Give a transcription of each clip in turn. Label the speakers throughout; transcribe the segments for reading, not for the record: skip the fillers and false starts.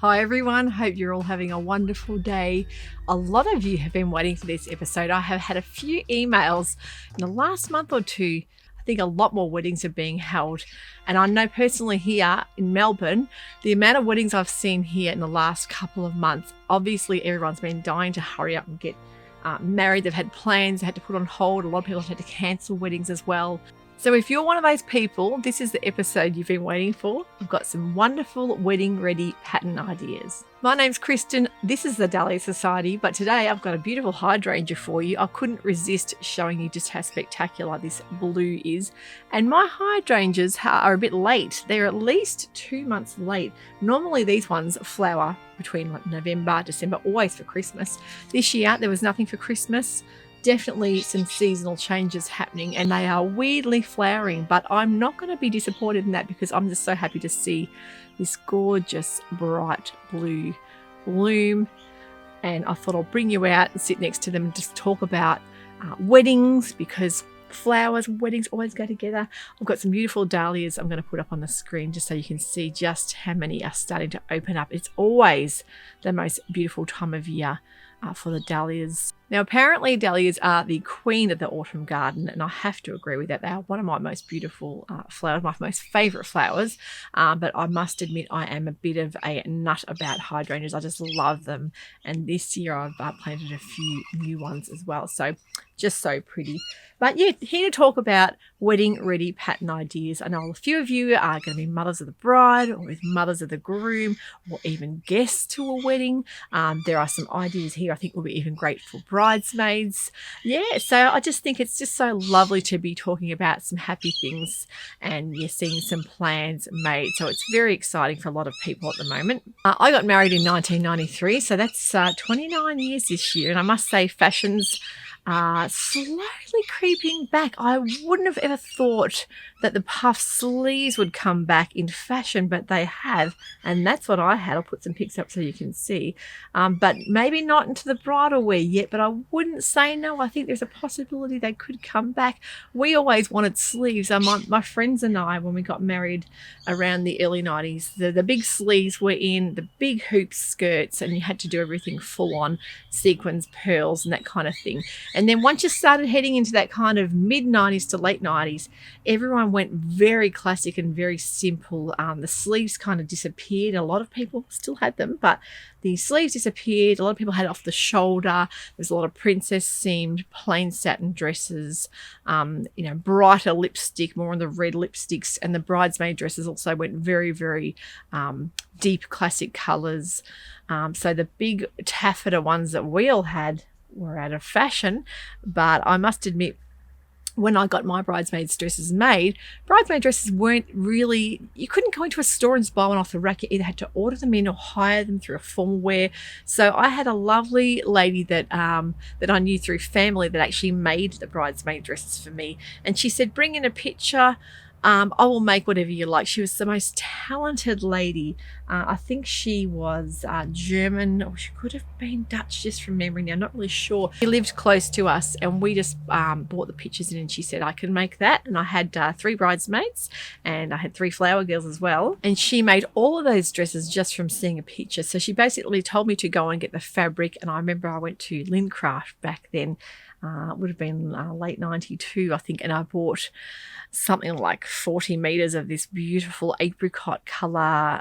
Speaker 1: Hi everyone, hope you're all having a wonderful day. A lot of you have been waiting for this episode. I have had a few emails in the last month or two. I think a lot more weddings are being held. And I know personally here in Melbourne, the amount of weddings I've seen here in the last couple of months, obviously everyone's been dying to hurry up and get married. They've had plans, they had to put on hold. A lot of people have had to cancel weddings as well. So if you're one of those people, this is the episode you've been waiting for. I've got some wonderful wedding ready pattern ideas. My name's Kristen, this is the Dahlia Sewciety, but today I've got a beautiful hydrangea for you. I couldn't resist showing you just how spectacular this blue is. And my hydrangeas are a bit late. They're at least 2 months late. Normally these ones flower between like November, December, always for Christmas. This year there was nothing for Christmas. Definitely some seasonal changes happening and they are weirdly flowering, but I'm not going to be disappointed in that because I'm just so happy to see this gorgeous bright blue bloom. And I thought I'll bring you out and sit next to them and just talk about weddings, because flowers and weddings always go together. I've got some beautiful dahlias I'm going to put up on the screen just so you can see just how many are starting to open up. It's always the most beautiful time of year for the dahlias. Now apparently dahlias are the queen of the autumn garden, and I have to agree with that. They are one of my most beautiful flowers, my most favourite flowers, but I must admit I am a bit of a nut about hydrangeas. I just love them, and this year I've planted a few new ones as well, so just so pretty. But yeah, here to talk about wedding ready pattern ideas. I know a few of you are going to be mothers of the bride or with mothers of the groom or even guests to a wedding. There are some ideas here I think will be even great for bridesmaids. Yeah, so I just think it's just so lovely to be talking about some happy things and you're seeing some plans made. So it's very exciting for a lot of people at the moment. I got married in 1993, so that's 29 years this year, and I must say fashion's slowly creeping back. I wouldn't have ever thought that the puff sleeves would come back in fashion, but they have, and that's what I had. I'll put some pics up so you can see, but maybe not into the bridal wear yet, but I wouldn't say no. I think there's a possibility they could come back. We always wanted sleeves. My friends and I, when we got married around the early 90s, the big sleeves were in, the big hoop skirts, and you had to do everything full on, sequins, pearls, and that kind of thing. And then once you started heading into that kind of mid 90s to late 90s, everyone went very classic and very simple. The sleeves kind of disappeared. A lot of people still had them, but the sleeves disappeared. A lot of people had it off the shoulder. There's a lot of princess seamed plain satin dresses, brighter lipstick, more on the red lipsticks, and the bridesmaid dresses also went very, very deep classic colors. So the big taffeta ones that we all had were out of fashion, but I must admit, when I got my bridesmaids dresses made, bridesmaid dresses weren't really, you couldn't go into a store and buy one off the rack. You either had to order them in or hire them through a formal wear. So I had a lovely lady that I knew through family that actually made the bridesmaid dresses for me, and she said, bring in a picture, I will make whatever you like. She was the most talented lady. I think she was German, or she could have been Dutch just from memory now, not really sure. She lived close to us and we just bought the pictures in, and she said, I can make that. And I had 3 bridesmaids and I had 3 flower girls as well. And she made all of those dresses just from seeing a picture. So she basically told me to go and get the fabric. And I remember I went to Lincraft back then. It would have been late 92, I think, and I bought something like 40 meters of this beautiful apricot color.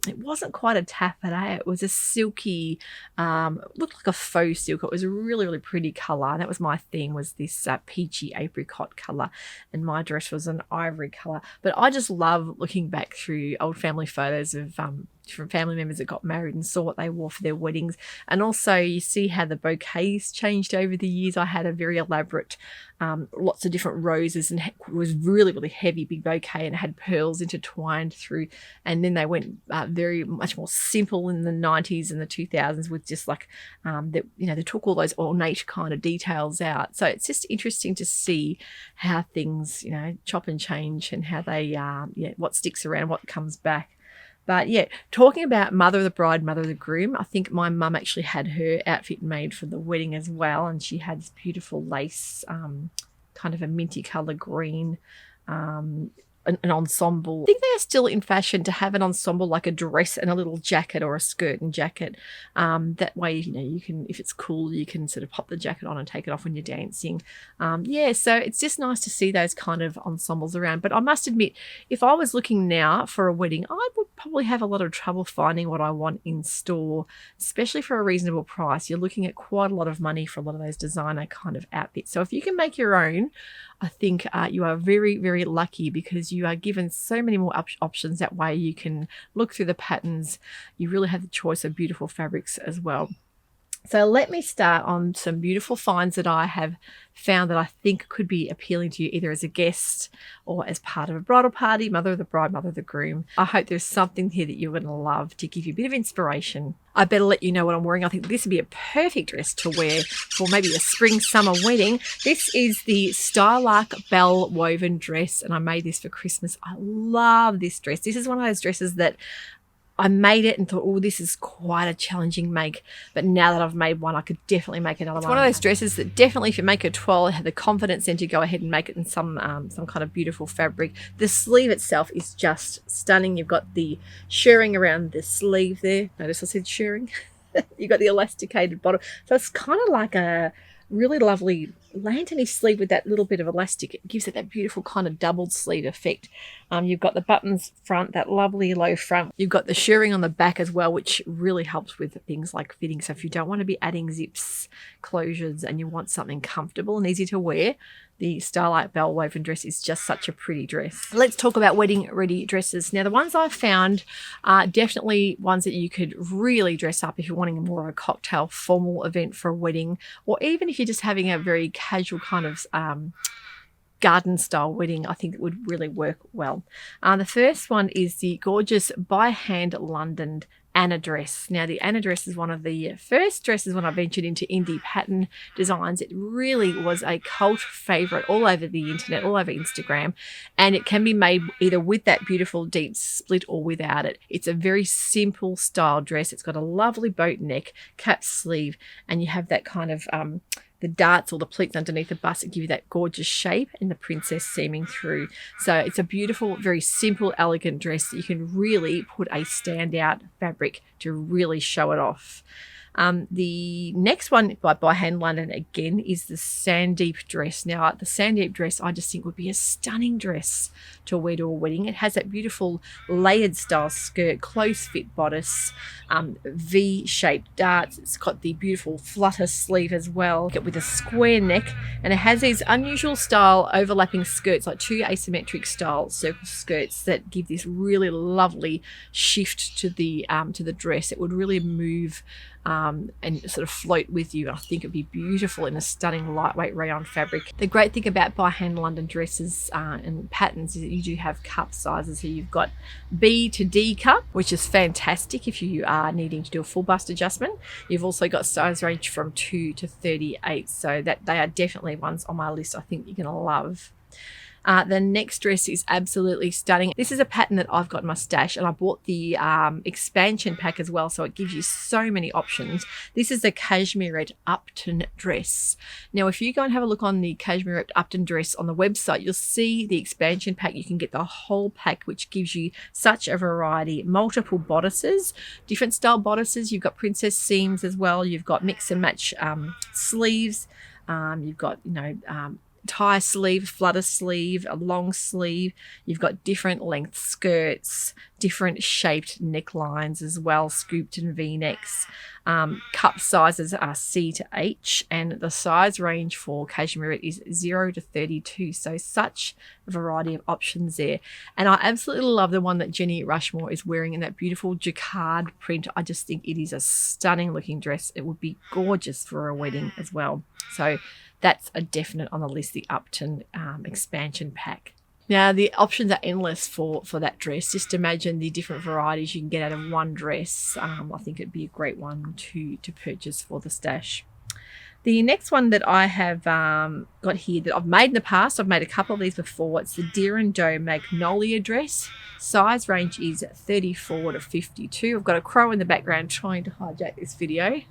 Speaker 1: It wasn't quite a taffeta, it was a silky, looked like a faux silk. It was a really, really pretty color, and that was my theme, was this peachy apricot color, and my dress was an ivory color. But I just love looking back through old family photos of different family members that got married and saw what they wore for their weddings. And also you see how the bouquets changed over the years. I had a very elaborate, lots of different roses, and it was really, really heavy, big bouquet, and it had pearls intertwined through. And then they went very much more simple in the 90s and the 2000s with just like, they took all those ornate kind of details out. So it's just interesting to see how things, chop and change, and how they, what sticks around, what comes back. But yeah, talking about mother of the bride, mother of the groom, I think my mum actually had her outfit made for the wedding as well. And she had this beautiful lace, kind of a minty colour green an ensemble. I think they are still in fashion to have an ensemble like a dress and a little jacket or a skirt and jacket. That way, you know, you can, if it's cool, you can sort of pop the jacket on and take it off when you're dancing. Yeah, so it's just nice to see those kind of ensembles around. But I must admit, if I was looking now for a wedding, I would probably have a lot of trouble finding what I want in store, especially for a reasonable price. You're looking at quite a lot of money for a lot of those designer kind of outfits. So if you can make your own, I think you are very, very lucky, because you are given so many more options. That way you can look through the patterns. You really have the choice of beautiful fabrics as well. So let me start on some beautiful finds that I have found that I think could be appealing to you, either as a guest or as part of a bridal party, mother of the bride, mother of the groom. I hope there's something here that you're going to love to give you a bit of inspiration. I better let you know what I'm wearing. I think this would be a perfect dress to wear for maybe a spring summer wedding. This is the Stylark Belle woven dress, and I made this for Christmas. I love this dress. This is one of those dresses that I made it and thought, oh, this is quite a challenging make. But now that I've made one, I could definitely make another one. It's one of those dresses that definitely, if you make a twirl, have the confidence then to go ahead and make it in some kind of beautiful fabric. The sleeve itself is just stunning. You've got the shirring around the sleeve there. Notice I said shirring. You've got the elasticated bottom. So it's kind of like a really lovely lanterny sleeve with that little bit of elastic. It gives it that beautiful kind of doubled sleeve effect. You've got the buttons front, that lovely low front. You've got the shirring on the back as well, which really helps with things like fitting. So if you don't want to be adding zips, closures, and you want something comfortable and easy to wear, the Stylark Belle woven dress is just such a pretty dress. Let's talk about wedding ready dresses. Now, the ones I've found are definitely ones that you could really dress up if you're wanting more of a cocktail formal event for a wedding, or even if you're just having a very casual kind of garden style wedding. I think it would really work well. The first one is the gorgeous by hand London Anna dress. Now, the Anna dress is one of the first dresses when I ventured into indie pattern designs. It really was a cult favorite all over the internet, all over Instagram, and it can be made either with that beautiful deep split or without it. It's a very simple style dress. It's got a lovely boat neck, cap sleeve, and you have that kind of the darts or the pleats underneath the bust that give you that gorgeous shape and the princess seaming through. So it's a beautiful, very simple, elegant dress that you can really put a standout fabric to really show it off. The next one by Hand London again is the Sandeep dress. Now, the Sandeep dress I just think would be a stunning dress to wear to a wedding. It has that beautiful layered style skirt, close fit bodice, V-shaped darts. It's got the beautiful flutter sleeve as well, with a square neck, and it has these unusual style overlapping skirts, like two asymmetric style circle skirts that give this really lovely shift to the dress. It would really move and sort of float with you. I think it'd be beautiful in a stunning lightweight rayon fabric. The great thing about by hand London dresses and patterns is that you do have cup sizes. So you've got B to D cup, which is fantastic if you are needing to do a full bust adjustment. You've also got size range from 2 to 38, so that they are definitely ones on my list I think you're going to love. The next dress is absolutely stunning. This is a pattern that I've got in my stash, and I bought the expansion pack as well, so it gives you so many options. This is the Cashmerette Upton dress. Now, if you go and have a look on the Cashmerette Upton dress on the website, you'll see the expansion pack. You can get the whole pack, which gives you such a variety. Multiple bodices, different style bodices. You've got princess seams as well. You've got mix and match sleeves. You've got, tie sleeve, flutter sleeve, a long sleeve. You've got different length skirts, different shaped necklines as well, scooped and V-necks. Cup sizes are C to H, and the size range for Cashmere is 0 to 32. So such a variety of options there. And I absolutely love the one that Jenny Rushmore is wearing in that beautiful jacquard print. I just think it is a stunning looking dress. It would be gorgeous for a wedding as well. So that's a definite on the list, the Upton expansion pack. Now, the options are endless for that dress. Just imagine the different varieties you can get out of one dress. I think it'd be a great one to purchase for the stash. The next one that I have got here that I've made in the past, I've made a couple of these before. It's the Deer and Doe Magnolia dress. Size range is 34 to 52. I've got a crow in the background trying to hijack this video.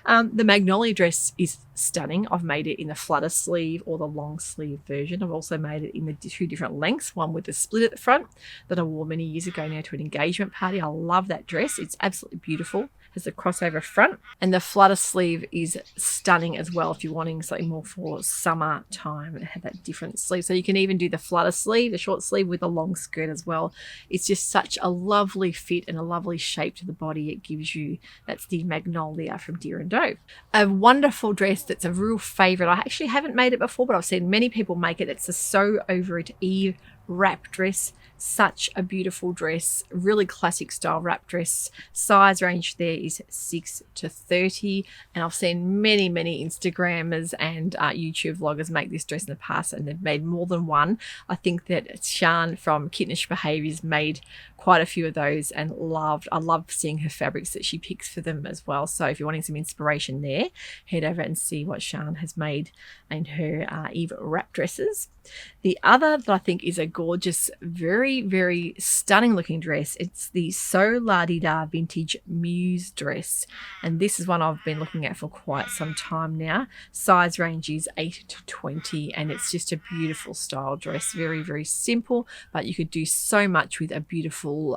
Speaker 1: The Magnolia dress is stunning. I've made it in the flutter sleeve or the long sleeve version. I've also made it in the two different lengths, one with the split at the front that I wore many years ago now to an engagement party. I love that dress. It's absolutely beautiful. Has the crossover front, and the flutter sleeve is stunning as well if you're wanting something more for summertime and have that different sleeve. So you can even do the flutter sleeve, the short sleeve with a long skirt as well. It's just such a lovely fit and a lovely shape to the body it gives you. That's the Magnolia from Deer and Doe. A wonderful dress that's a real favorite. I actually haven't made it before, but I've seen many people make it. It's the Sew Over It Eve wrap dress. Such a beautiful dress, really classic style wrap dress. Size range there is 6 to 30, and I've seen many Instagrammers and YouTube vloggers make this dress in the past, and they've made more than one. I think that Shan from Kittenish Behaviours made quite a few of those, and I love seeing her fabrics that she picks for them as well. So if you're wanting some inspiration there, head over and see what Shan has made in her Eve wrap dresses. The other that I think is a gorgeous, very stunning looking dress, it's the So La Di Da Vintage Muse dress, and this is one I've been looking at for quite some time now. Size range is 8 to 20, and it's just a beautiful style dress. Very simple, but you could do so much with a beautiful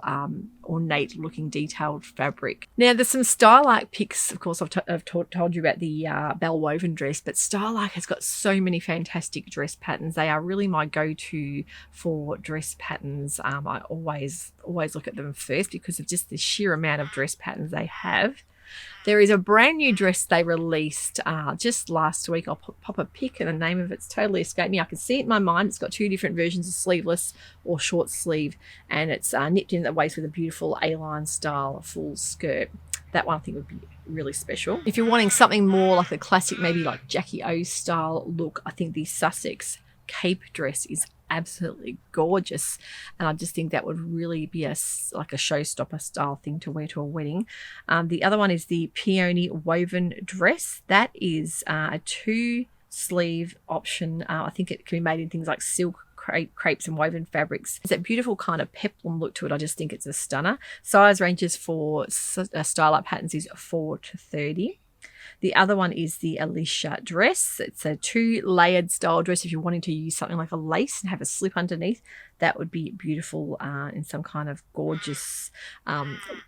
Speaker 1: ornate looking detailed fabric. Now there's some Stylark pics, of course. I've told you about the Belle woven dress, but Stylark has got so many fantastic dress patterns. They are really my go-to for dress patterns. I always look at them first because of just the sheer amount of dress patterns they have. There is a brand new dress they released just last week. I'll pop a pic, and the name of it's totally escaped me. I can see it in my mind. It's got two different versions of sleeveless or short sleeve, and it's nipped in at the waist with a beautiful A-line style full skirt. That one I think would be really special. If you're wanting something more like the classic, maybe like Jackie O style look, I think the Sussex cape dress is absolutely gorgeous, and I just think that would really be like a showstopper style thing to wear to a wedding. The other one is the Peony woven dress. That is a 2-sleeve option. I think it can be made in things like silk, crepes and woven fabrics. It's that beautiful kind of peplum look to it. I just think it's a stunner. Size ranges for Stylark patterns is 4 to 30. The other one is the Alicia dress. It's a 2-layered style dress. If you're wanting to use something like a lace and have a slip underneath, that would be beautiful in some kind of gorgeous,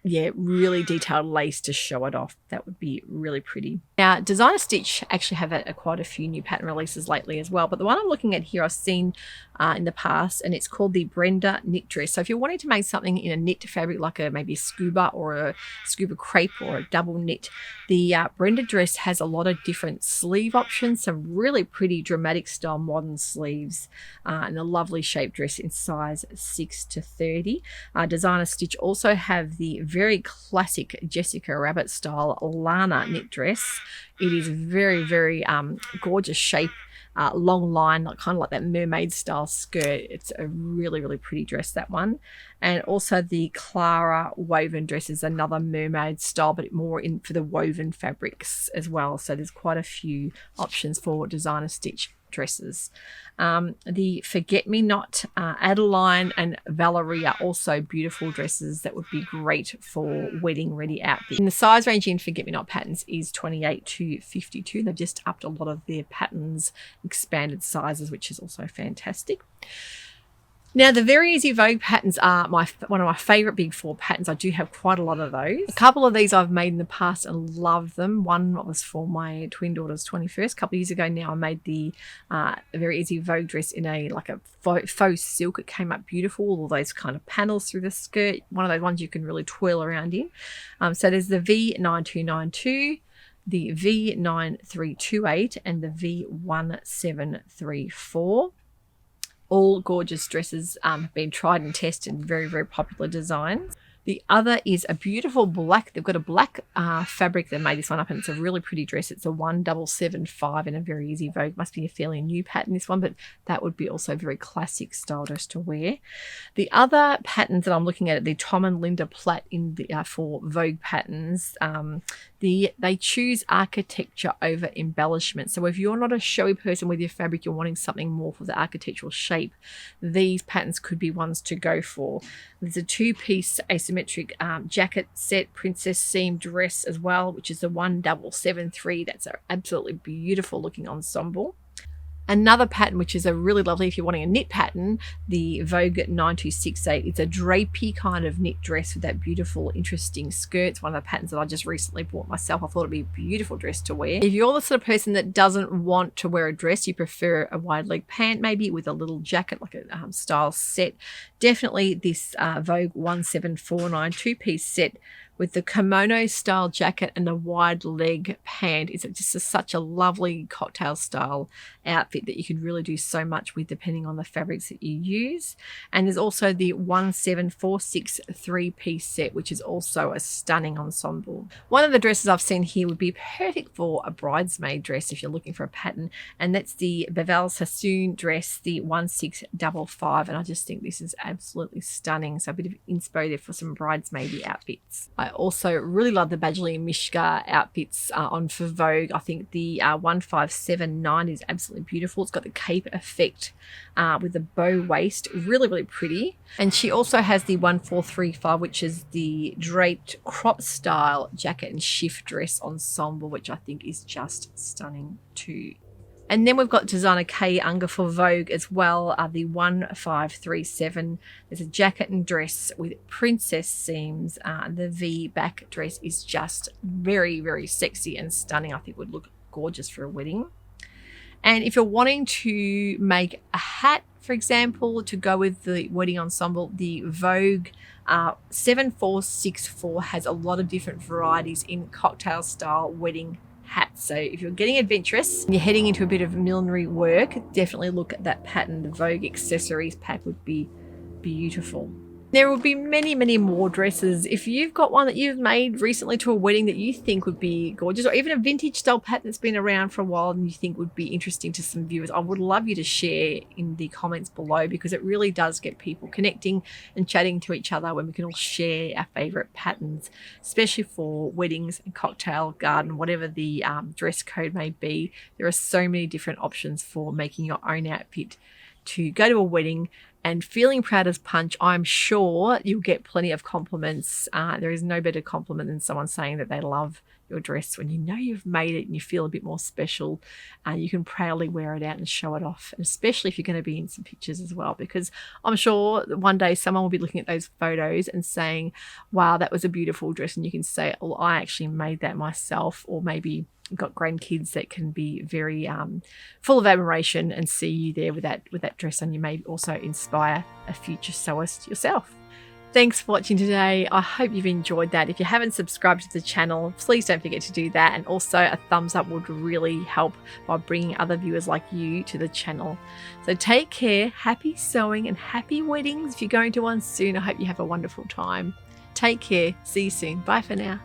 Speaker 1: really detailed lace to show it off. That would be really pretty. Now, Designer Stitch actually have quite a few new pattern releases lately as well, but the one I'm looking at here I've seen in the past, and it's called the Brenda knit dress. So if you're wanting to make something in a knit fabric, like maybe a scuba or a scuba crepe or a double knit, the Brenda dress has a lot of different sleeve options, some really pretty dramatic style modern sleeves, and a lovely shape dress in size 6 to 30. Designer Stitch also have the very classic Jessica Rabbit style Lana knit dress. It is very gorgeous shape, long line, kind of like that mermaid style skirt. It's a really pretty dress, that one. And also the Clara woven dress is another mermaid style, but more in for the woven fabrics as well. So there's quite a few options for Designer Stitch dresses. The Forget Me Not, Adeline and Valerie are also beautiful dresses that would be great for wedding ready outfits. And the size range in Forget Me Not patterns is 28 to 52. They've just upped a lot of their patterns, expanded sizes, which is also fantastic. Now, the Very Easy Vogue patterns are one of my favourite Big Four patterns. I do have quite a lot of those. A couple of these I've made in the past and loved them. One was for my twin daughter's 21st a couple of years ago now. I made the Very Easy Vogue dress in a faux silk. It came up beautiful, all those kind of panels through the skirt. One of those ones you can really twirl around in. So there's the V9292, the V9328 and the V1734. All gorgeous dresses, have been tried and tested, very popular designs. The other is a beautiful black. They've got a black fabric that made this one up, and it's a really pretty dress. It's a 1775 in a Very Easy Vogue. Must be a fairly new pattern, this one, but that would be also a very classic style dress to wear. The other patterns that I'm looking at are the Tom and Linda Platt in the, for Vogue patterns. they choose architecture over embellishment. So if you're not a showy person with your fabric, you're wanting something more for the architectural shape, these patterns could be ones to go for. There's a 2-piece asymmetric jacket set, princess seam dress as well, which is the 1773. That's an absolutely beautiful looking ensemble. Another pattern, which is a really lovely, if you're wanting a knit pattern, the Vogue 9268. It's a drapey kind of knit dress with that beautiful, interesting skirt. It's one of the patterns that I just recently bought myself. I thought it'd be a beautiful dress to wear. If you're the sort of person that doesn't want to wear a dress, you prefer a wide leg pant maybe with a little jacket, like a style set, definitely this Vogue 1749 2-piece set with the kimono style jacket and the wide leg pant. It's just such a lovely cocktail style outfit that you could really do so much with depending on the fabrics that you use. And there's also the 1746 3-piece set, which is also a stunning ensemble. One of the dresses I've seen here would be perfect for a bridesmaid dress if you're looking for a pattern, and that's the BELLE Sassoon dress, the 1655, and I just think this is absolutely stunning. So a bit of inspo there for some bridesmaid outfits. I also really love the Badgley Miska outfits on for Vogue. I think the 1579 is absolutely beautiful. It's got the cape effect with the bow waist, really pretty. And she also has the 1435, which is the draped crop style jacket and shift dress ensemble, which I think is just stunning too. And then we've got designer K Unger for Vogue as well, the 1537. There's a jacket and dress with princess seams. The V back dress is just very sexy and stunning. I think would look gorgeous for a wedding. And if you're wanting to make a hat, for example, to go with the wedding ensemble, the Vogue 7464 has a lot of different varieties in cocktail style wedding hats. So if you're getting adventurous and you're heading into a bit of millinery work, definitely look at that pattern. The Vogue accessories pack would be beautiful. There will be many more dresses. If you've got one that you've made recently to a wedding that you think would be gorgeous, or even a vintage style pattern that's been around for a while and you think would be interesting to some viewers, I would love you to share in the comments below, because it really does get people connecting and chatting to each other when we can all share our favorite patterns, especially for weddings and cocktail garden, whatever the dress code may be. There are so many different options for making your own outfit to go to a wedding. And feeling proud as punch, I'm sure you'll get plenty of compliments. There is no better compliment than someone saying that they love your dress when you know you've made it and you feel a bit more special. You can proudly wear it out and show it off, and especially if you're going to be in some pictures as well, because I'm sure that one day someone will be looking at those photos and saying, wow, that was a beautiful dress, and you can say, oh, I actually made that myself. Or maybe you've got grandkids that can be very full of admiration and see you there with that dress on. You may also inspire a future sewist yourself. Thanks for watching today. I hope you've enjoyed that. If you haven't subscribed to the channel, please don't forget to do that. And also a thumbs up would really help by bringing other viewers like you to the channel. So take care, happy sewing and happy weddings. If you're going to one soon, I hope you have a wonderful time. Take care. See you soon. Bye for now.